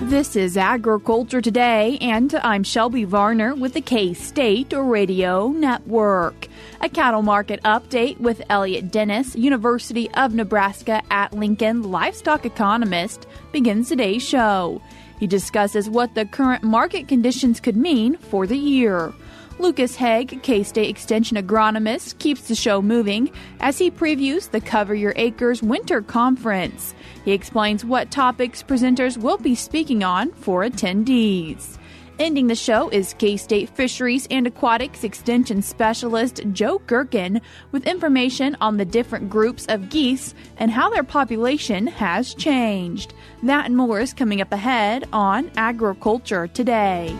This is Agriculture Today, and I'm Shelby Varner with the K-State Radio Network. A cattle market update with Elliott Dennis, University of Nebraska at Lincoln livestock economist, begins today's show. He discusses what the current market conditions could mean for the year. Lucas Haag, K-State Extension agronomist, keeps the show moving as he previews the Cover Your Acres Winter Conference. He explains what topics presenters will be speaking on for attendees. Ending the show is K-State Fisheries and Aquatics Extension Specialist Joe Gerken with information on the different groups of geese and how their population has changed. That and more is coming up ahead on Agriculture Today.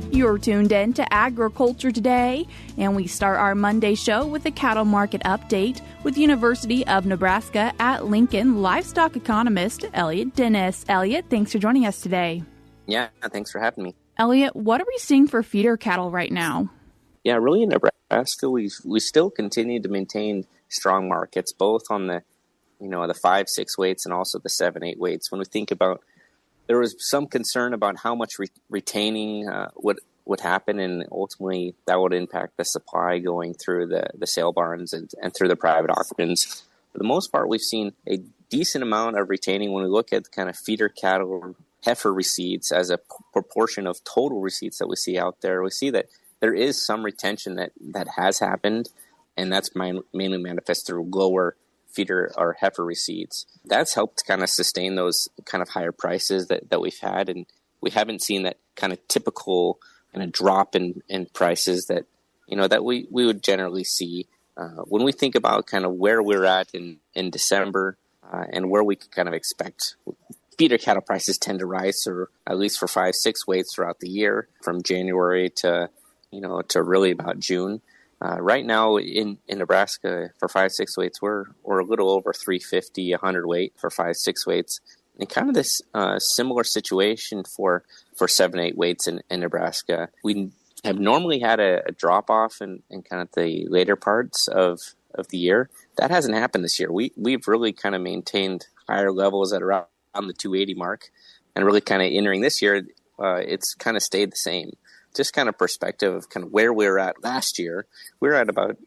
You're tuned in to Agriculture Today, and we start our Monday show with a cattle market update with University of Nebraska at Lincoln livestock economist Elliott Dennis. Elliott, thanks for joining us today. Yeah, thanks for having me. Elliott, what are we seeing for feeder cattle right now? Yeah, really in Nebraska, we still continue to maintain strong markets, both on the 5-6 weights and also the 7-8 weights. When we think about, there was some concern about how much retaining would happen, and ultimately that would impact the supply going through the sale barns and through the private auctions. For the most part, we've seen a decent amount of retaining when we look at kind of feeder cattle heifer receipts as a proportion of total receipts that we see out there. We see that there is some retention that has happened, and that's mainly manifest through lower feeder or heifer receipts. That's helped kind of sustain those kind of higher prices that we've had, and we haven't seen that kind of typical kind of drop in prices that we would generally see when we think about kind of where we're at in December and where we could kind of expect. Feeder cattle prices tend to rise, or at least for 5-6 weights throughout the year, from January to really about June. Right now in Nebraska for 5-6 weights, we're a little over 350, 100 weight for 5-6 weights, and kind of this similar situation for 7-8 weights in Nebraska. We have normally had a drop off in kind of the later parts of the year. That hasn't happened this year. We've really kind of maintained higher levels at around the 280 mark, and really kind of entering this year, it's kind of stayed the same. Just kind of perspective of kind of where we were at last year. We were at about,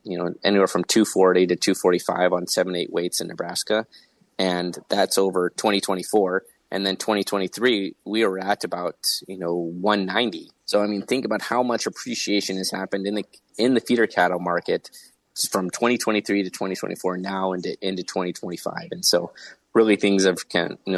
anywhere from 240 to 245 on 7-8 weights in Nebraska. And that's over 2024. And then 2023, we were at about, 190. So, think about how much appreciation has happened in the feeder cattle market from 2023 to 2024 now into 2025. And so really things have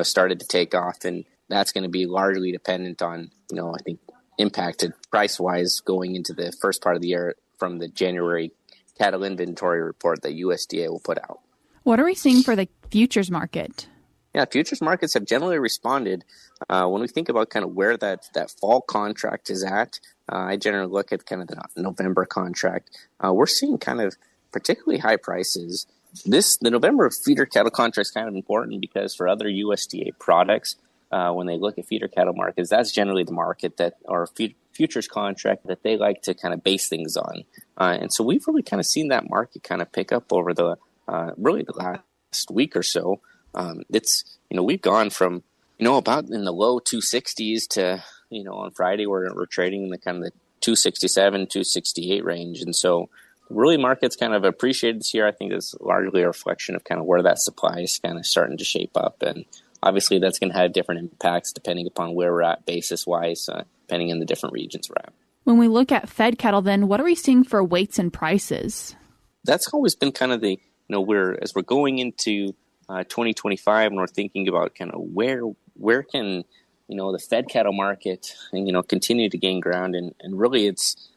started to take off, and that's going to be largely dependent on, I think, impacted price-wise going into the first part of the year from the January cattle inventory report that USDA will put out. What are we seeing for the futures market? Yeah, futures markets have generally responded. When we think about kind of where that fall contract is at, I generally look at kind of the November contract. We're seeing kind of particularly high prices. The November feeder cattle contract is kind of important because for other USDA products, when they look at feeder cattle markets, that's generally the market that, or futures contract that they like to kind of base things on. And so we've really kind of seen that market kind of pick up over the last week or so. We've gone from, about in the low 260s to, on Friday we're trading in the kind of the 267, 268 range. And so really market's kind of appreciated this year. I think it's largely a reflection of kind of where that supply is kind of starting to shape up. And obviously that's going to have different impacts depending upon where we're at basis-wise, depending on the different regions we're at. When we look at fed cattle, then, what are we seeing for weights and prices? That's always been kind of the, as we're going into 2025 and we're thinking about kind of where can, the fed cattle market, continue to gain ground. And really it's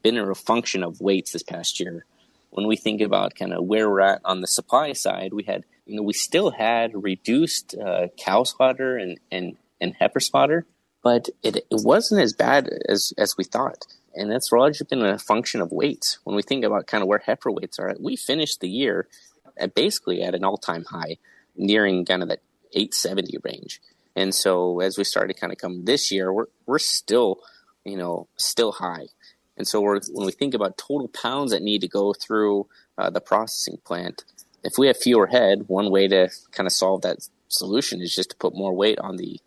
been a function of weights this past year. When we think about kind of where we're at on the supply side, we still had reduced cow slaughter and heifer slaughter, but it wasn't as bad as we thought. And that's largely been a function of weights. When we think about kind of where heifer weights are at, we finished the year basically at an all-time high, nearing kind of that 870 range. And so as we started kind of come this year, we're still, still high. And so when we think about total pounds that need to go through the processing plant, if we have fewer head, one way to kind of solve that solution is just to put more weight on the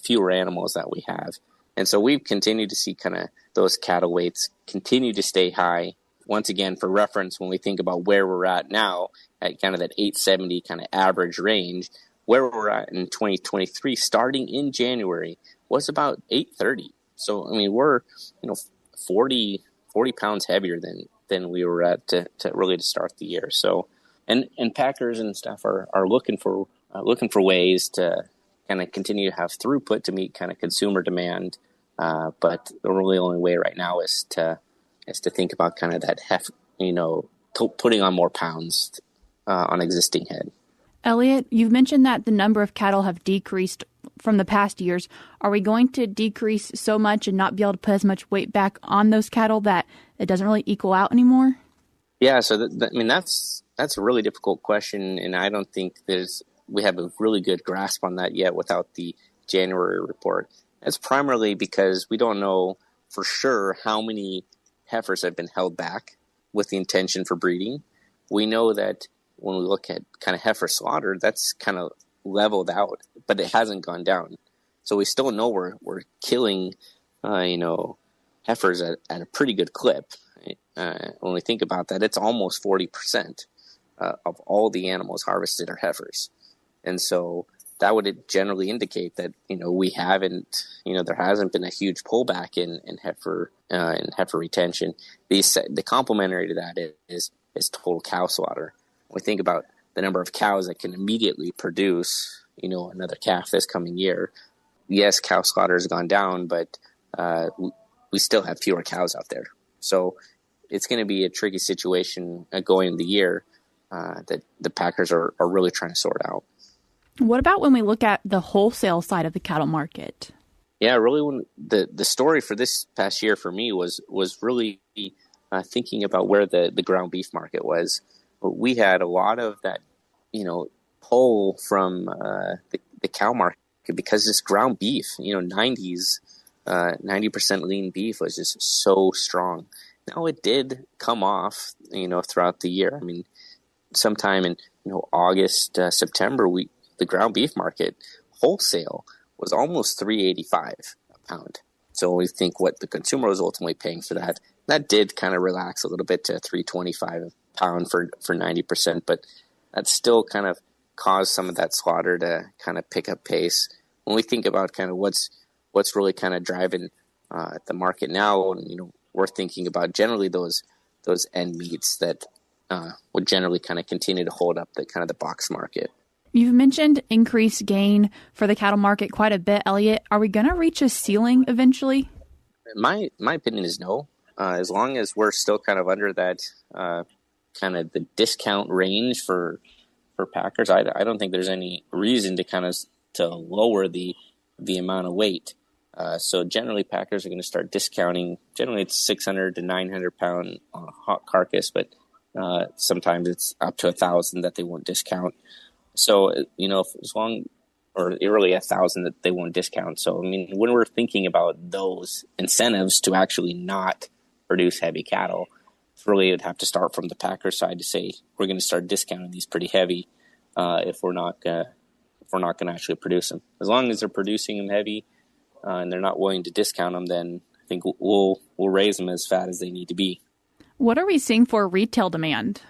fewer animals that we have. And so we've continued to see kind of those cattle weights continue to stay high. Once again, for reference, when we think about where we're at now at kind of that 870 kind of average range, where we're at in 2023, starting in January, was about 830. So, I mean, we're, 40 pounds heavier than we were at to start the year. So, and packers and stuff are looking for ways to kind of continue to have throughput to meet kind of consumer demand. But the really only way right now is to think about kind of that putting on more pounds on existing head. Elliott, you've mentioned that the number of cattle have decreased from the past years. Are we going to decrease so much and not be able to put as much weight back on those cattle that it doesn't really equal out anymore? Yeah, so that's a really difficult question, and I don't think we have a really good grasp on that yet without the January report. That's primarily because we don't know for sure how many heifers have been held back with the intention for breeding. We know that when we look at kind of heifer slaughter, that's kind of leveled out, but it hasn't gone down. So we still know we're killing, heifers at a pretty good clip. When we think about that, it's almost 40% of all the animals harvested are heifers. And so that would generally indicate that, we haven't, there hasn't been a huge pullback in heifer retention. The complementary to that is total cow slaughter. When we think about the number of cows that can immediately produce, another calf this coming year, yes, cow slaughter has gone down, but we still have fewer cows out there. So it's going to be a tricky situation going into the year that the packers are really trying to sort out. What about when we look at the wholesale side of the cattle market? Yeah, really, when the story for this past year for me was really thinking about where the ground beef market was. We had a lot of that, pull from the cow market because this ground beef, 90% lean beef was just so strong. Now it did come off, throughout the year. I mean, sometime in August, September, the ground beef market wholesale was almost $3.85 a pound. So when we think what the consumer was ultimately paying for that did kind of relax a little bit to $3.25 a pound for 90%, but that still kind of caused some of that slaughter to kind of pick up pace. When we think about kind of what's really kind of driving the market now, and we're thinking about generally those end meats that would generally kind of continue to hold up the kind of the box market. You've mentioned increased gain for the cattle market quite a bit, Elliott. Are we going to reach a ceiling eventually? My opinion is no. As long as we're still kind of under that kind of the discount range for packers, I don't think there's any reason to lower the amount of weight. So generally, packers are going to start discounting. Generally, it's 600 to 900 pound on a hot carcass, but sometimes it's up to 1,000 that they won't discount. So, as long, or really 1,000 that they won't discount. So, I mean, when we're thinking about those incentives to actually not produce heavy cattle, it's really, it would have to start from the packer side to say, we're going to start discounting these pretty heavy if we're not going to actually produce them. As long as they're producing them heavy and they're not willing to discount them, then I think we'll raise them as fat as they need to be. What are we seeing for retail demand?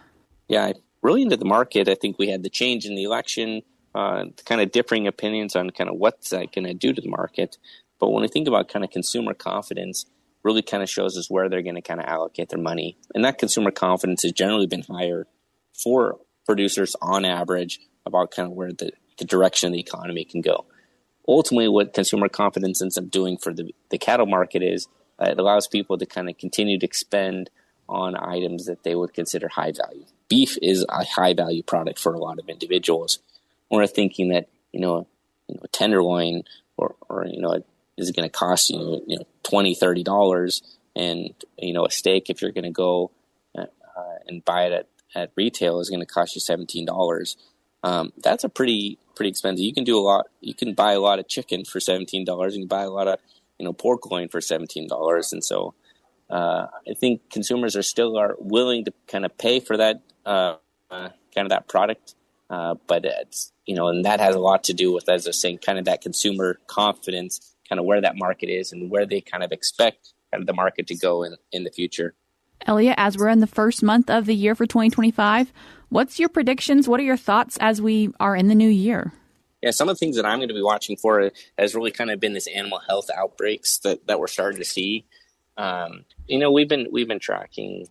Yeah, really into the market, I think we had the change in the election, kind of differing opinions on kind of what's that going to do to the market. But when we think about kind of consumer confidence, really kind of shows us where they're going to kind of allocate their money. And that consumer confidence has generally been higher for producers on average about kind of where the direction of the economy can go. Ultimately, what consumer confidence ends up doing for the cattle market is it allows people to kind of continue to expend on items that they would consider high value. Beef is a high value product for a lot of individuals. We're thinking that, a tenderloin or is going to cost $20, $30, and, a steak, if you're going to go and buy it at retail, is going to cost you $17. That's a pretty expensive. You can do a lot. You can buy a lot of chicken for $17. You can buy a lot of pork loin for $17, and so I think consumers are willing to kind of pay for that kind of that product, but it's and that has a lot to do with, as I was saying, kind of that consumer confidence, kind of where that market is and where they kind of expect kind of the market to go in the future. Elliott, as we're in the first month of the year for 2025, what's your predictions? What are your thoughts as we are in the new year? Yeah, some of the things that I'm going to be watching for has really kind of been this animal health outbreaks that we're starting to see. We've been tracking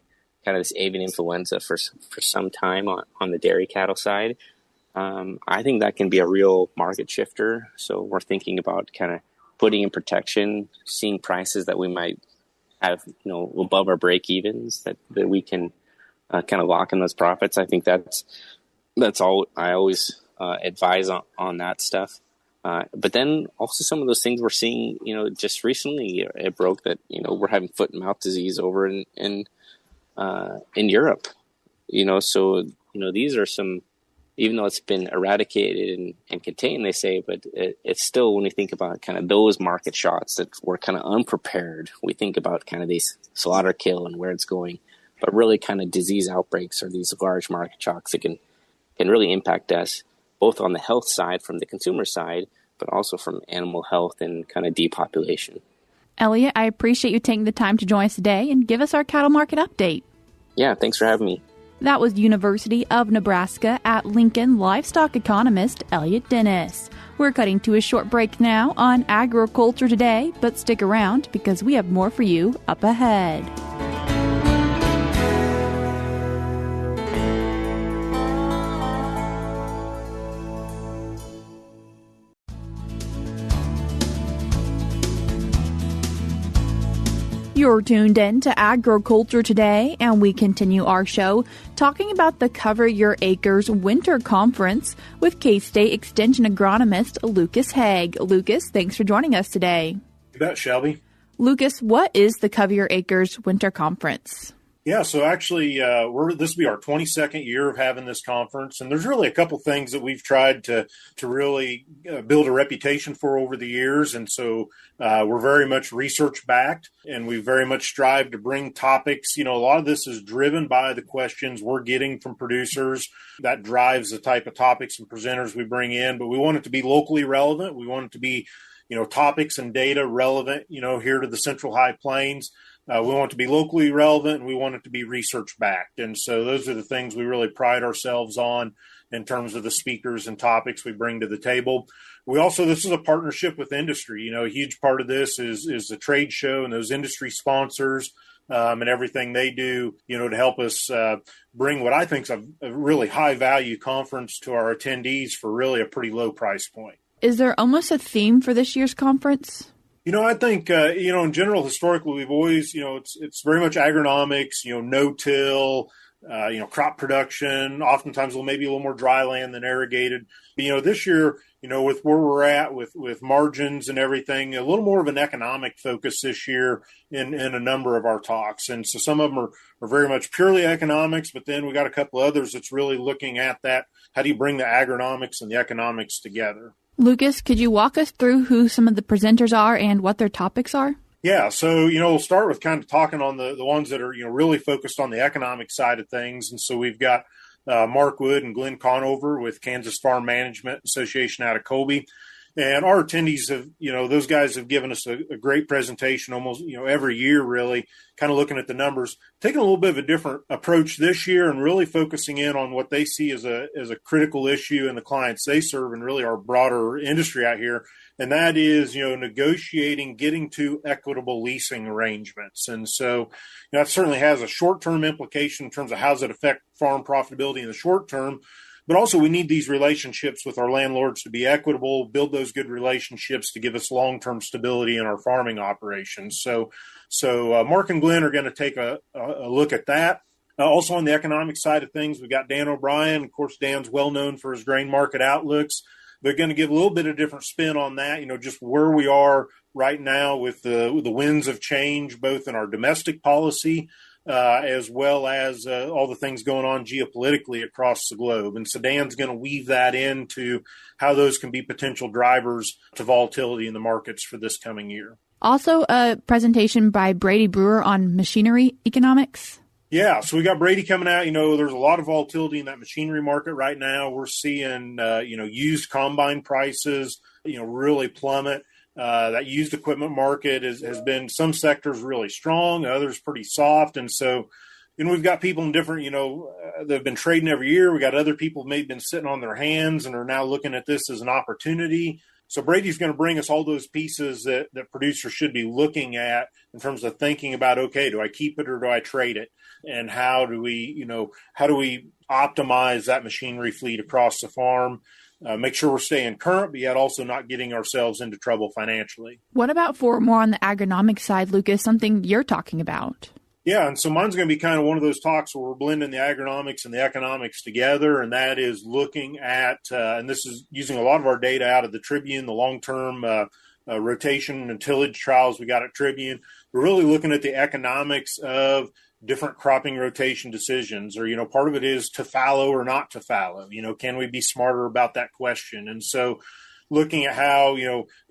kind of this avian influenza for some time on the dairy cattle side. I think that can be a real market shifter. So we're thinking about kind of putting in protection, seeing prices that we might have, above our break evens that we can kind of lock in those profits. I think that's all I always advise on that stuff. But then also some of those things we're seeing, just recently it broke that, we're having foot and mouth disease over in Europe, so, these are some, even though it's been eradicated and contained, they say, but it's still, when we think about kind of those market shots that we're kind of unprepared, we think about kind of these slaughter kill and where it's going, but really kind of disease outbreaks are these large market shocks that can really impact us, both on the health side from the consumer side, but also from animal health and kind of depopulation. Elliott, I appreciate you taking the time to join us today and give us our cattle market update. Yeah, thanks for having me. That was University of Nebraska at Lincoln livestock economist Elliott Dennis. We're cutting to a short break now on Agriculture Today, but stick around because we have more for you up ahead. You're tuned in to Agriculture Today, and we continue our show talking about the Cover Your Acres Winter Conference with K-State Extension agronomist Lucas Haag. Lucas, thanks for joining us today. You bet, Shelby. Lucas, what is the Cover Your Acres Winter Conference? Yeah, so actually, this will be our 22nd year of having this conference, and there's really a couple things that we've tried to really build a reputation for over the years, and so we're very much research-backed, and we very much strive to bring topics. A lot of this is driven by the questions we're getting from producers. That drives the type of topics and presenters we bring in, but we want it to be locally relevant. We want it to be, topics and data relevant, here to the Central High Plains. We want it to be locally relevant, and we want it to be research-backed. And so those are the things we really pride ourselves on in terms of the speakers and topics we bring to the table. This is a partnership with industry. A huge part of this is the trade show and those industry sponsors and everything they do, to help us bring what I think is a really high-value conference to our attendees for really a pretty low price point. Is there almost a theme for this year's conference? I think, in general, historically, we've always, it's very much agronomics, no-till, crop production. Oftentimes, maybe a little more dry land than irrigated. But, this year, with where we're at with margins and everything, a little more of an economic focus this year in a number of our talks. And so some of them are very much purely economics, but then we got a couple others that's really looking at that. How do you bring the agronomics and the economics together? Lucas, could you walk us through who some of the presenters are and what their topics are? Yeah, so, we'll start with kind of talking on the ones that are, really focused on the economic side of things. And so we've got Mark Wood and Glenn Conover with Kansas Farm Management Association out of Colby. And our attendees have, those guys have given us a great presentation almost, every year, really, kind of looking at the numbers, taking a little bit of a different approach this year and really focusing in on what they see as a critical issue in the clients they serve and really our broader industry out here. And that is, negotiating, getting to equitable leasing arrangements. And so that certainly has a short-term implication in terms of how does it affect farm profitability in the short term. But also we need these relationships with our landlords to be equitable, build those good relationships to give us long-term stability in our farming operations. So Mark and Glenn are going to take a look at that. Also on the economic side of things, we've got Dan O'Brien. Of course, Dan's well known for his grain market outlooks. They're going to give a little bit of different spin on that, just where we are right now with the winds of change, both in our domestic policy as well as all the things going on geopolitically across the globe. And so Dan's going to weave that into how those can be potential drivers to volatility in the markets for this coming year. Also, a presentation by Brady Brewer on machinery economics. Yeah, so we got Brady coming out. There's a lot of volatility in that machinery market right now. We're seeing, used combine prices, really plummet. That used equipment market has been, some sectors really strong, others pretty soft. And so, we've got people in different, they've been trading every year. We got other people maybe been sitting on their hands and are now looking at this as an opportunity. So Brady's going to bring us all those pieces that producers should be looking at in terms of thinking about, okay, do I keep it or do I trade it? And how do we optimize that machinery fleet across the farm? Make sure we're staying current, but yet also not getting ourselves into trouble financially. What about for more on the agronomic side, Lucas, something you're talking about? Yeah, and so mine's going to be kind of one of those talks where we're blending the agronomics and the economics together, and that is looking at, and this is using a lot of our data out of the Tribune, the long-term rotation and tillage trials we got at Tribune. We're really looking at the economics of different cropping rotation decisions, or, part of it is to fallow or not to fallow. Can we be smarter about that question? And so looking at how,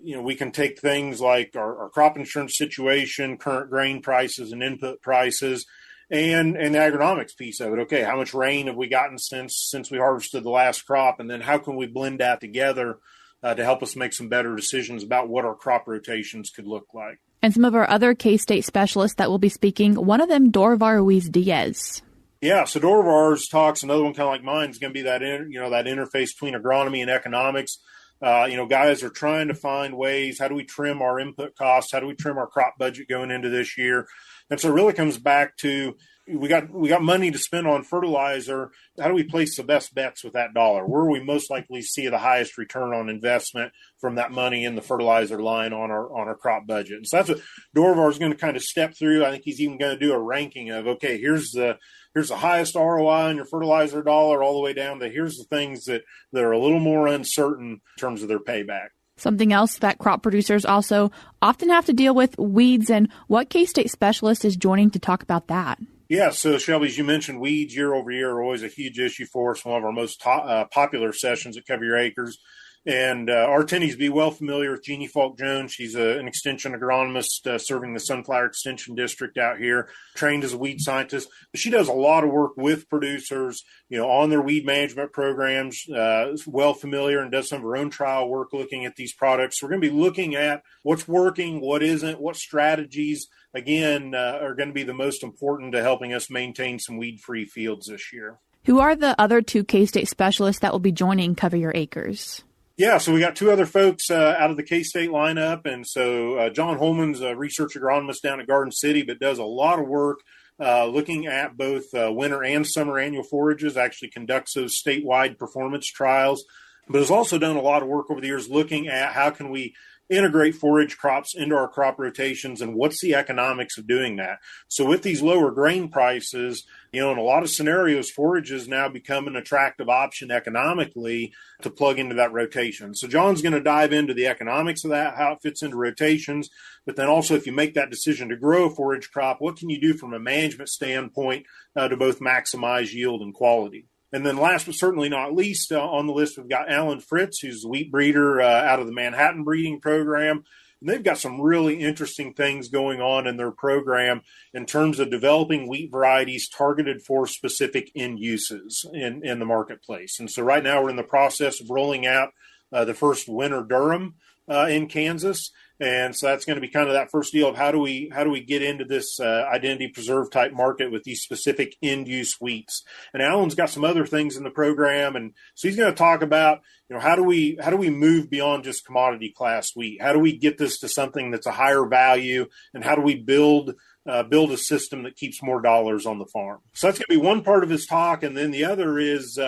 we can take things like our crop insurance situation, current grain prices and input prices, and the agronomics piece of it. Okay, how much rain have we gotten since we harvested the last crop? And then how can we blend that together to help us make some better decisions about what our crop rotations could look like? And some of our other K-State specialists that will be speaking, one of them, Dorvar Ruiz-Diaz. Yeah, so Dorvar's talks, another one kind of like mine, is going to be that that interface between agronomy and economics. Guys are trying to find ways, how do we trim our input costs? How do we trim our crop budget going into this year? And so it really comes back to, we got money to spend on fertilizer. How do we place the best bets with that dollar? Where are we most likely to see the highest return on investment from that money in the fertilizer line on our crop budget? And so that's what Dorvar is going to kind of step through. I think he's even going to do a ranking of, okay, here's the highest ROI on your fertilizer dollar, all the way down to here's the things that are a little more uncertain in terms of their payback. Something else that crop producers also often have to deal with, weeds, and what K-State specialist is joining to talk about that. Yeah, so Shelby, as you mentioned, weeds year over year are always a huge issue for us, one of our most popular sessions at Cover Your Acres. And our attendees be well familiar with Jeannie Falk-Jones. She's an extension agronomist serving the Sunflower Extension District out here, trained as a weed scientist. But she does a lot of work with producers, on their weed management programs, is well familiar and does some of her own trial work looking at these products. So we're going to be looking at what's working, what isn't, what strategies, again, are going to be the most important to helping us maintain some weed-free fields this year. Who are the other two K-State specialists that will be joining Cover Your Acres? Yeah, so we got two other folks out of the K-State lineup. And so John Holman's a research agronomist down at Garden City, but does a lot of work looking at both winter and summer annual forages, actually conducts those statewide performance trials, but has also done a lot of work over the years looking at how can we integrate forage crops into our crop rotations and what's the economics of doing that. So with these lower grain prices, in a lot of scenarios, forages now become an attractive option economically to plug into that rotation. So John's going to dive into the economics of that, how it fits into rotations, but then also if you make that decision to grow a forage crop, what can you do from a management standpoint to both maximize yield and quality? And then last but certainly not least, on the list, we've got Alan Fritz, who's the wheat breeder out of the Manhattan breeding program. And they've got some really interesting things going on in their program in terms of developing wheat varieties targeted for specific end uses in the marketplace. And so right now we're in the process of rolling out the first winter durum in Kansas. And so that's going to be kind of that first deal of how do we get into this identity preserve type market with these specific end use wheats. And Alan's got some other things in the program, and so he's going to talk about how do we move beyond just commodity class wheat? How do we get this to something that's a higher value, and how do we build a system that keeps more dollars on the farm? So that's going to be one part of his talk, and then the other is.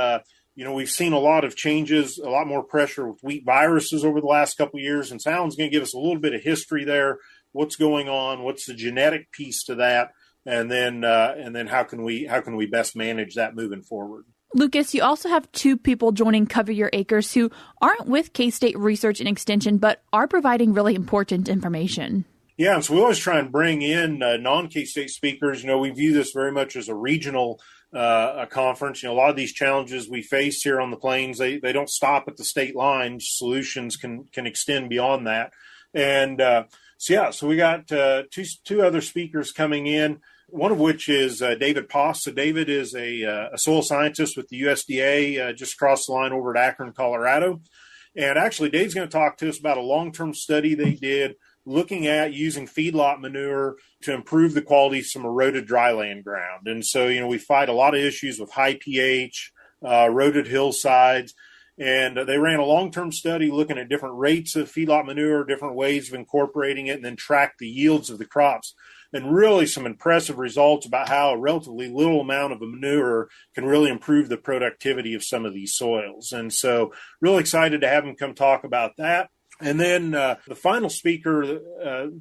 We've seen a lot of changes, a lot more pressure with wheat viruses over the last couple of years, and Alan's going to give us a little bit of history there. What's going on? What's the genetic piece to that? And then how can we best manage that moving forward? Lucas, you also have two people joining Cover Your Acres who aren't with K-State Research and Extension, but are providing really important information. Yeah, and so we always try and bring in non-K-State speakers. We view this very much as a regional a conference. A lot of these challenges we face here on the plains, they don't stop at the state lines. Solutions can extend beyond that. And so we got two other speakers coming in, one of which is David Poss. So David is a soil scientist with the USDA just across the line over at Akron, Colorado. And actually, Dave's going to talk to us about a long-term study they did looking at using feedlot manure to improve the quality of some eroded dryland ground. And so, we fight a lot of issues with high pH, eroded hillsides, and they ran a long-term study looking at different rates of feedlot manure, different ways of incorporating it, and then track the yields of the crops. And really some impressive results about how a relatively little amount of a manure can really improve the productivity of some of these soils. And so really excited to have him come talk about that. And then the final speaker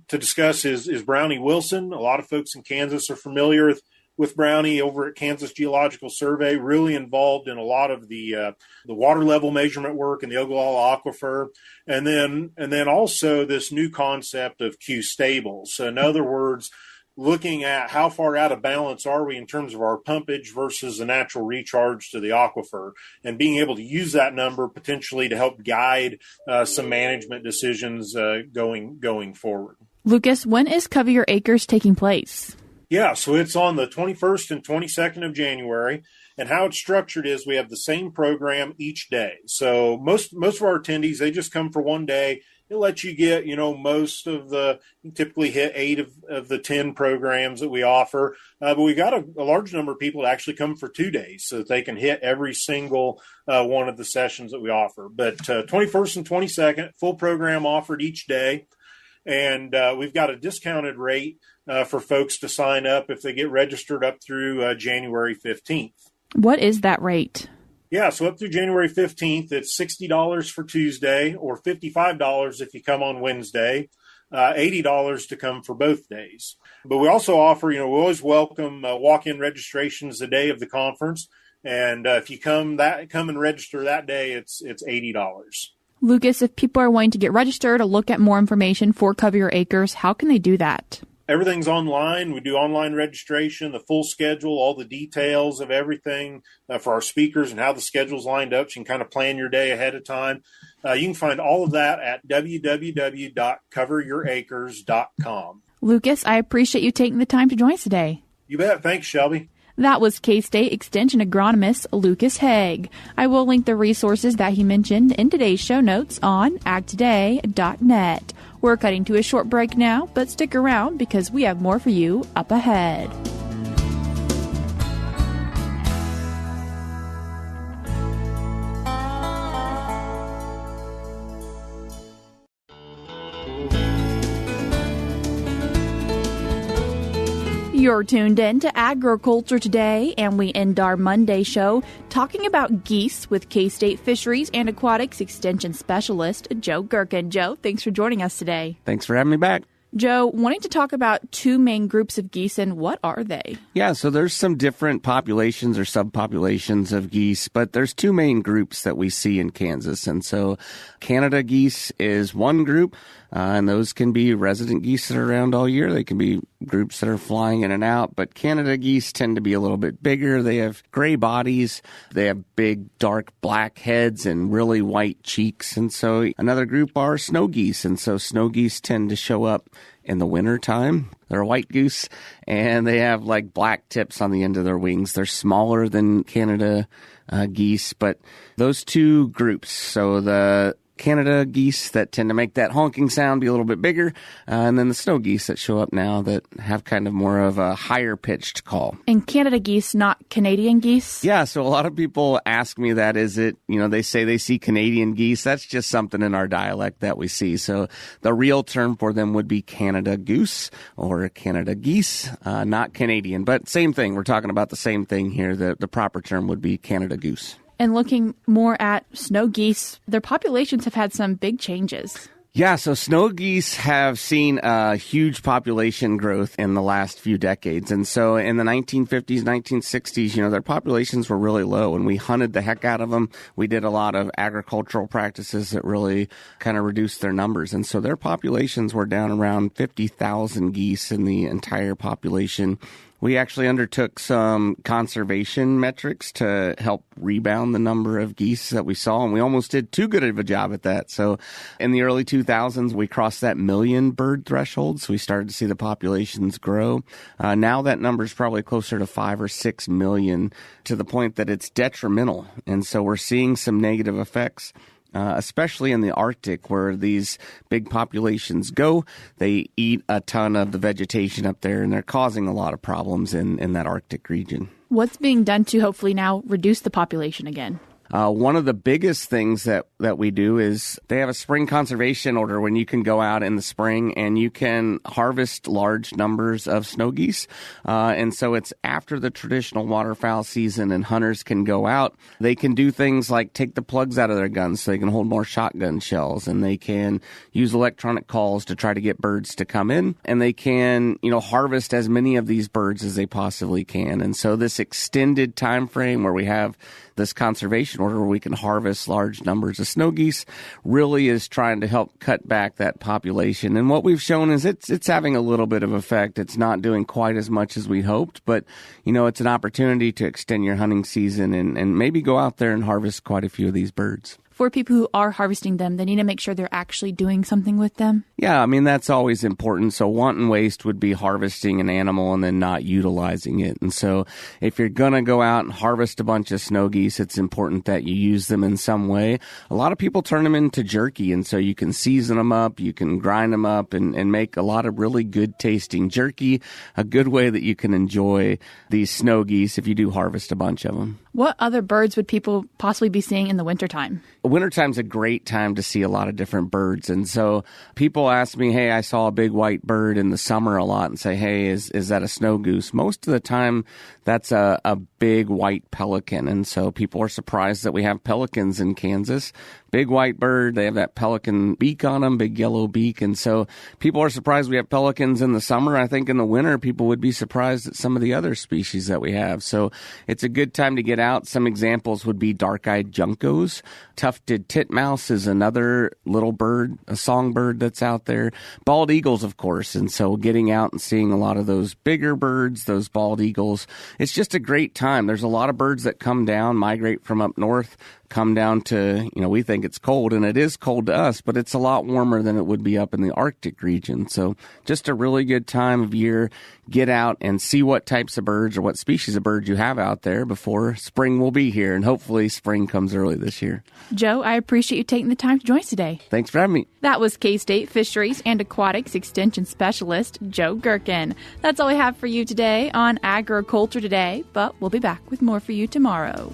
to discuss is Brownie Wilson. A lot of folks in Kansas are familiar with Brownie over at Kansas Geological Survey, really involved in a lot of the water level measurement work in the Ogallala Aquifer. And then also this new concept of Q stables. So in other words, looking at how far out of balance are we in terms of our pumpage versus the natural recharge to the aquifer, and being able to use that number potentially to help guide some management decisions going forward. Lucas, when is Cover Your Acres taking place? Yeah, so it's on the 21st and 22nd of January. And how it's structured is we have the same program each day. So most of our attendees, they just come for one day. It lets you get, most of you typically hit 8 of the 10 programs that we offer. But we got a large number of people to actually come for 2 days so that they can hit every single one of the sessions that we offer. But 21st and 22nd, full program offered each day. And we've got a discounted rate for folks to sign up if they get registered up through January 15th. What is that rate? Yeah, so up through January 15th, it's $60 for Tuesday or $55 if you come on Wednesday, $80 to come for both days. But we also offer, we always welcome walk-in registrations the day of the conference. And if you come and register that day, it's $80. Lucas, if people are wanting to get registered or look at more information for Cover Your Acres, how can they do that? Everything's online. We do online registration, the full schedule, all the details of everything for our speakers and how the schedule's lined up. So you can kind of plan your day ahead of time. You can find all of that at www.coveryouracres.com. Lucas, I appreciate you taking the time to join us today. You bet. Thanks, Shelby. That was K-State Extension agronomist Lucas Haag. I will link the resources that he mentioned in today's show notes on agtoday.net. We're cutting to a short break now, but stick around because we have more for you up ahead. You're tuned in to Agriculture Today, and we end our Monday show talking about geese with K-State Fisheries and Aquatics Extension Specialist Joe Gerken. Joe, thanks for joining us today. Thanks for having me back. Joe, wanting to talk about two main groups of geese, and what are they? Yeah, so there's some different populations or subpopulations of geese, but there's two main groups that we see in Kansas. And so Canada geese is one group, and those can be resident geese that are around all year. They can be groups that are flying in and out, but Canada geese tend to be a little bit bigger. They have gray bodies. They have big, dark black heads and really white cheeks. And so another group are snow geese. And so snow geese tend to show up in the winter time. They're a white goose, and they have like black tips on the end of their wings. They're smaller than Canada geese, but those two groups, so the Canada geese that tend to make that honking sound, be a little bit bigger, and then the snow geese that show up now that have kind of more of a higher pitched call. And Canada geese, not Canadian geese? Yeah, so a lot of people ask me that. Is it, they say they see Canadian geese. That's just something in our dialect that we see. So the real term for them would be Canada goose or Canada geese, not Canadian. But same thing. We're talking about the same thing here. The proper term would be Canada goose. And looking more at snow geese, their populations have had some big changes. Yeah, so snow geese have seen a huge population growth in the last few decades. And so in the 1950s, 1960s, their populations were really low, and we hunted the heck out of them. We did a lot of agricultural practices that really kind of reduced their numbers. And so their populations were down around 50,000 geese in the entire population. We actually undertook some conservation metrics to help rebound the number of geese that we saw, and we almost did too good of a job at that. So in the early 2000s, we crossed that million bird threshold, so we started to see the populations grow. Now that number is probably closer to 5 or 6 million, to the point that it's detrimental. And so we're seeing some negative effects. Especially in the Arctic, where these big populations go. They eat a ton of the vegetation up there, and they're causing a lot of problems in that Arctic region. What's being done to hopefully now reduce the population again? One of the biggest things that we do is they have a spring conservation order when you can go out in the spring and you can harvest large numbers of snow geese. And so it's after the traditional waterfowl season, and hunters can go out. They can do things like take the plugs out of their guns so they can hold more shotgun shells, and they can use electronic calls to try to get birds to come in, and they can, harvest as many of these birds as they possibly can. And so this extended time frame where we have this conservation order where we can harvest large numbers of snow geese really is trying to help cut back that population. And what we've shown is it's having a little bit of effect. It's not doing quite as much as we hoped, but it's an opportunity to extend your hunting season and maybe go out there and harvest quite a few of these birds. For people who are harvesting them, they need to make sure they're actually doing something with them. Yeah, that's always important. So wanton waste would be harvesting an animal and then not utilizing it. And so if you're going to go out and harvest a bunch of snow geese, it's important that you use them in some way. A lot of people turn them into jerky, and so you can season them up, you can grind them up and make a lot of really good tasting jerky, a good way that you can enjoy these snow geese if you do harvest a bunch of them. What other birds would people possibly be seeing in the wintertime? Wintertime's a great time to see a lot of different birds. And so people ask me, hey, I saw a big white bird in the summer a lot, and say, hey, is that a snow goose? Most of the time, that's a big white pelican. And so people are surprised that we have pelicans in Kansas. Big white bird, they have that pelican beak on them, big yellow beak. And so people are surprised we have pelicans in the summer. I think in the winter, people would be surprised at some of the other species that we have. So it's a good time to get out. Some examples would be dark-eyed juncos. Tufted titmouse is another little bird, a songbird that's out there. Bald eagles, of course. And so getting out and seeing a lot of those bigger birds, those bald eagles, it's just a great time. There's a lot of birds that come down, migrate from up north, come down to, we think it's cold, and it is cold to us, but it's a lot warmer than it would be up in the Arctic region. So just a really good time of year. Get out and see what types of birds or what species of birds you have out there before spring will be here, and hopefully spring comes early this year. Joe, I appreciate you taking the time to join us today. Thanks for having me. That was K-State Fisheries and Aquatics Extension Specialist Joe Gerken. That's all we have for you today on Agriculture Today, but we'll be back with more for you tomorrow.